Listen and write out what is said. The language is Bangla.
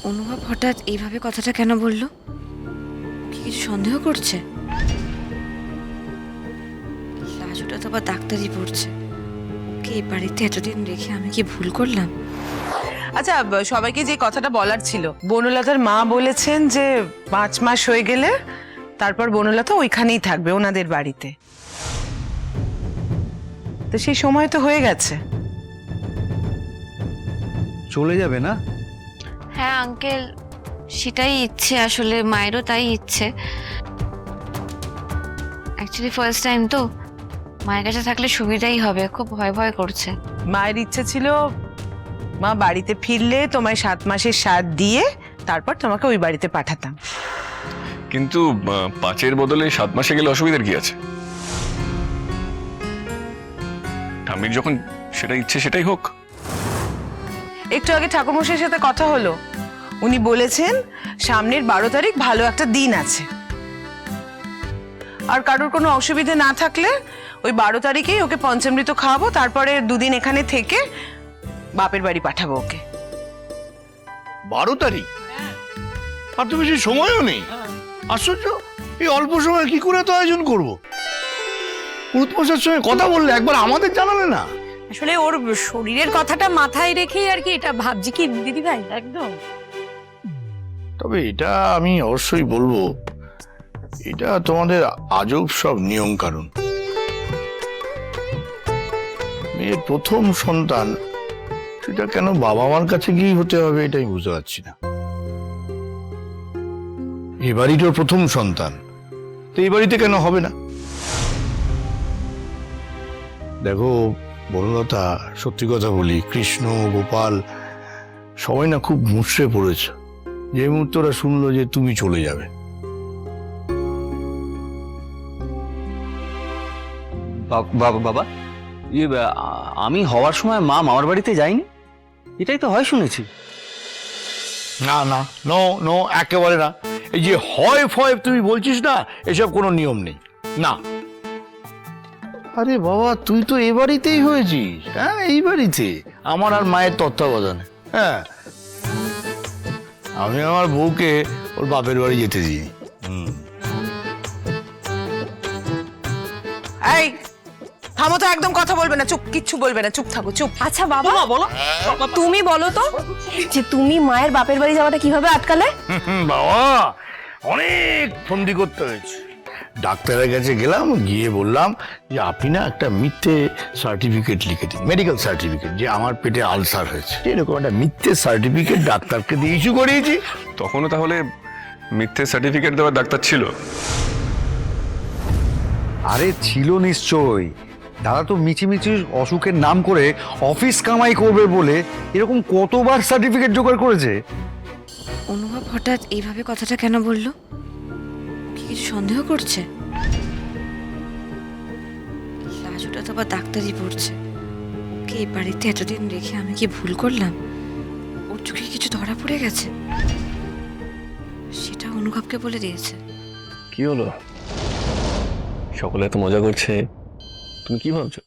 অনুভব হঠাৎ এইভাবে কথাটা কেন বললো? কি কিছু সন্দেহ করছে? লাজুটা তো আবার ডাক্তারি পড়ছে। ওকে এই বাড়িতে এতদিন রেখে আমি কি ভুল করলাম? আচ্ছা, সবাইকে যে কথাটা বলার ছিল, বনলতার মা বলেছেন যে 5 মাস হয়ে গেলে তারপর বনলতা ওইখানেই থাকবে ওনাদের বাড়িতে। তো সেই সময় তো হয়ে গেছে। চলে যাবে না? হ্যাঁ আঙ্কেল, সেটাই ইচ্ছে, আসলে মায়েরও তাই ইচ্ছে। অ্যাকচুয়ালি ফার্স্ট টাইম তো, মায়ের কাছে থাকলে সুবিধাই হবে। খুব ভয় ভয় করছে। মায়ের ইচ্ছে ছিল মা বাড়িতে ফিরলে তোমায় 7 মাসের সাথ দিয়ে তারপর তোমাকে ওই বাড়িতে পাঠাতাম। কিন্তু 5-এর বদলে 7 মাসে গেলে অসুবিধার কি আছে? ঠাম্মির যখন সেটা ইচ্ছে সেটাই হোক। একটু আগে ঠাকুরমশাইয়ের সাথে কথা হলো, উনি বলেছেন সামনের 12 তারিখ ভালো একটা দিন আছে, আর কারোর কোনো অসুবিধা না থাকলে ওই 12 তারিখেই ওকে পঞ্চামৃত খাওয়াবো, তারপরে 2 দিন এখানে থেকে বাপের বাড়ি পাঠাবো ওকে। 12 তারিখ? আর তো বেশি সময়ও নেই। আশ্চর্য, এই অল্প সময় কি করে তো আয়োজন করবো? পুরুতমশার সঙ্গে কথা বললে একবার আমাদের জানালে না? আসলে ওর শরীরের কথাটা মাথায় রেখেই আর কি এটা ভাবছি, কি দিদি ভাই? একদম। তবে এটা আমি অবশ্যই বলবো, এটা তোমাদের আজব সব নিয়ম কানুন। মেয়ের প্রথম সন্তান, সেটা কেন বাবা মার কাছে গিয়ে হতে হবে এটাই বুঝতে পারছি না। এই বাড়িটার প্রথম সন্তান, তো এই বাড়িতে কেন হবে না? দেখো বনলতা, সত্যি কথা বলি, কৃষ্ণ গোপাল সবাই না খুব মুষড়ে পড়েছে যে মুহূর্তে ওরা শুনলো যে তুমি চলে যাবে। বাবা, আমি হওয়ার সময় মা মামার বাড়িতে যাইনি, এটাই তো হয় শুনেছি। না না, নো নো, একেবারে না। এই যে হয় ফয় তুমি বলছিস না, এসব কোনো নিয়ম নেই না। আরে বাবা, তুই তো এ বাড়িতেই হয়েছিস। হ্যাঁ, এই বাড়িতে আমার আর মায়ের তত্ত্বাবধানে। হ্যাঁ, আমি আমার বউকে ওর বাপের বাড়ি যেতে দিই। এই থামো তো, একদম কথা বলবে না, চুপ, কিচ্ছু বলবে না, চুপ থাকো, চুপ। আচ্ছা বাবা, বলো, তুমি বলো তো যে তুমি মায়ের বাপের বাড়ি যাওয়াটা কিভাবে আটকালে? বাবা, অনেক ফন্দি করতে হয়েছে। ডাক্তারের কাছে গেলাম, গিয়ে বললাম যে আপনি না একটা মিথ্যে সার্টিফিকেট লিখে দিন, মেডিকেল সার্টিফিকেট, যে আমার পেটে আলসার হয়েছে। এরকম একটা মিথ্যে সার্টিফিকেট ডাক্তারকে দিয়ে ইস্যু করিয়েছি। তখনও তাহলে মিথ্যে সার্টিফিকেট দেওয়ার ডাক্তার ছিল? আরে ছিল নিশ্চয়ই। দাদা তো মিছিমিছি অসুখের নাম করে অফিস কামাই করবে বলে এরকম কতবার সার্টিফিকেট জোগাড় করেছে। অনুভব হঠাৎ এইভাবে কথাটা কেন বললো? কি কিছু সন্দেহ করছে? লাজুটা তো আবার ডাক্তারি পড়ছে। ওকে এই বাড়িতে এতদিন রেখে আমি কি ভুল করলাম? ওর চোখে কিছু ধরা পড়ে গেছে, সেটা অনুভবকে বলে দিয়েছে। কি হলো? সকলে এত মজা করছে, তুমি কি ভাবছো?